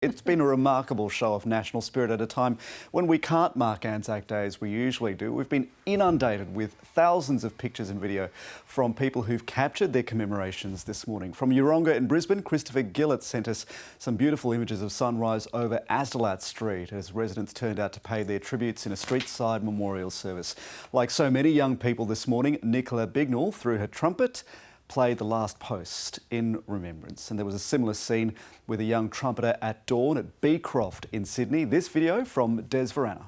It's been a remarkable show of national spirit at a time when we can't mark Anzac Day as we usually do. We've been inundated with thousands of pictures and video from people who've captured their commemorations this morning. From Yeronga in Brisbane, Christopher Gillett sent us some beautiful images of sunrise over Astolat Street as residents turned out to pay their tributes in a street-side memorial service. Like so many young people this morning, Nicola Bignall, through her trumpet, played the last post in remembrance. And there was a similar scene with a young trumpeter at dawn at Beecroft in Sydney. This video from Des Verana.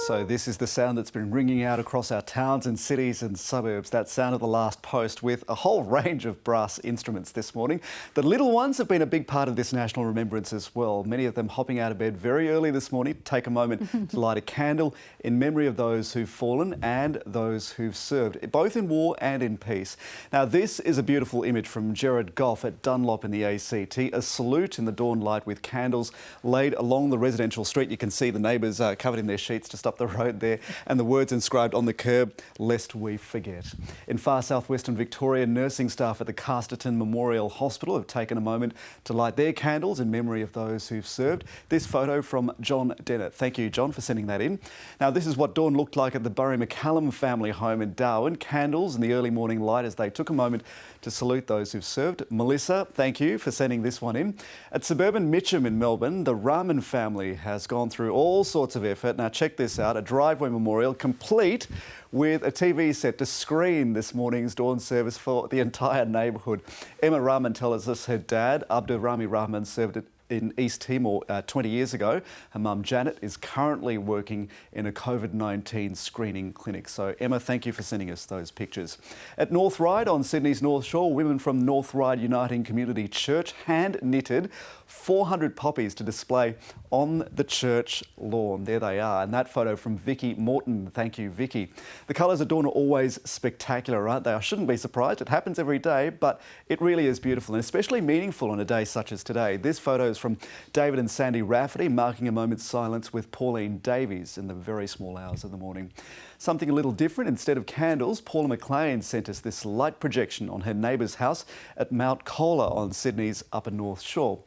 So this is the sound that's been ringing out across our towns and cities and suburbs, that sound of the last post, with a whole range of brass instruments this morning. The little ones have been a big part of this national remembrance as well, many of them hopping out of bed very early this morning to take a moment to light a candle in memory of those who've fallen and those who've served, both in war and in peace. Now this is a beautiful image from Gerard Goff at Dunlop in the ACT, a salute in the dawn light with candles laid along the residential street. You can see the neighbours covered in their sheets to stop the road there, and the words inscribed on the curb, "Lest we forget." In far southwestern Victoria, nursing staff at the Casterton Memorial Hospital have taken a moment to light their candles in memory of those who've served. This photo from John Dennett. Thank you, John, for sending that in. Now, this is what dawn looked like at the Burry-McCallum family home in Darwin. Candles in the early morning light as they took a moment to salute those who've served. Melissa, thank you for sending this one in. At suburban Mitcham in Melbourne, the Rahman family has gone through all sorts of effort. Now, check this out. A driveway memorial complete with a TV set to screen this morning's dawn service for the entire neighbourhood. Emma Rahman tells us her dad, Abdurrahmi Rahman, served in East Timor 20 years ago. Her mum Janet is currently working in a COVID-19 screening clinic. So Emma, thank you for sending us those pictures. At North Ryde on Sydney's North Shore, women from North Ryde Uniting Community Church hand knitted 400 poppies to display on the church lawn. There they are. And that photo from Vicky Morton. Thank you, Vicky. The colours at dawn are always spectacular, aren't they? I shouldn't be surprised. It happens every day, but it really is beautiful and especially meaningful on a day such as today. This photo is from David and Sandy Rafferty, marking a moment's silence with Pauline Davies in the very small hours of the morning. Something a little different. Instead of candles, Paula McLean sent us this light projection on her neighbour's house at Mount Colah on Sydney's Upper North Shore.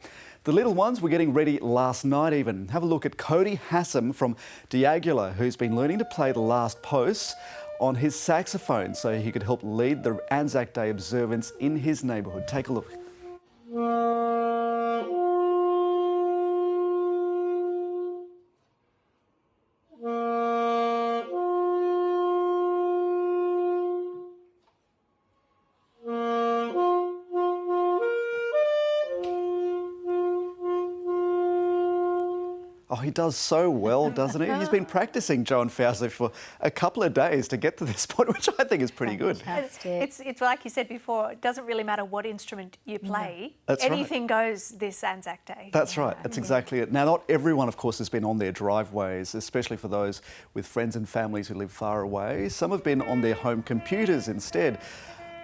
The little ones were getting ready last night even. Have a look at Cody Hassam from Diagula, who's been learning to play the last post on his saxophone so he could help lead the Anzac Day observance in his neighbourhood. Take a look. Oh, he does so well, doesn't he? He's been practising, Joan Fowsley, for a couple of days to get to this point, which I think is pretty good. It's like you said before, it doesn't really matter what instrument you play. That's Anything goes this Anzac Day. That's right. That's exactly it. Now, not everyone, of course, has been on their driveways, especially for those with friends and families who live far away. Some have been on their home computers instead.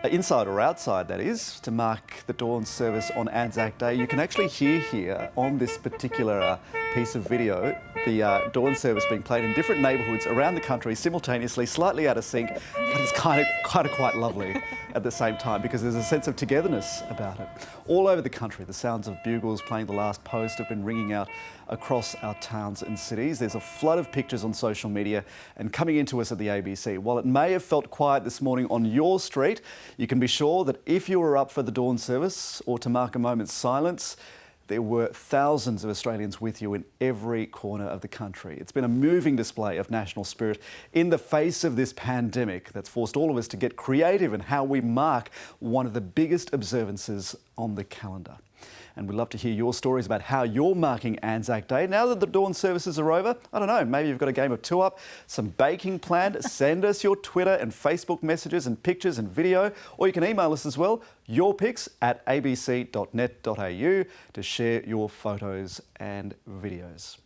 Inside or outside, that is, to mark the dawn service on Anzac Day. You can actually hear here on this particular piece of video the dawn service being played in different neighbourhoods around the country simultaneously, slightly out of sync, but it's kind of quite lovely at the same time because there's a sense of togetherness about it. All over the country, the sounds of bugles playing the last post have been ringing out across our towns and cities. There's a flood of pictures on social media and coming into us at the ABC. While it may have felt quiet this morning on your street, you can be sure that if you were up for the dawn service or to mark a moment's silence, there were thousands of Australians with you in every corner of the country. It's been a moving display of national spirit in the face of this pandemic that's forced all of us to get creative in how we mark one of the biggest observances on the calendar. And we'd love to hear your stories about how you're marking Anzac Day. Now that the dawn services are over, I don't know, maybe you've got a game of two up, some baking planned. Send us your Twitter and Facebook messages and pictures and video, or you can email us as well, your pics at abc.net.au to share your photos and videos.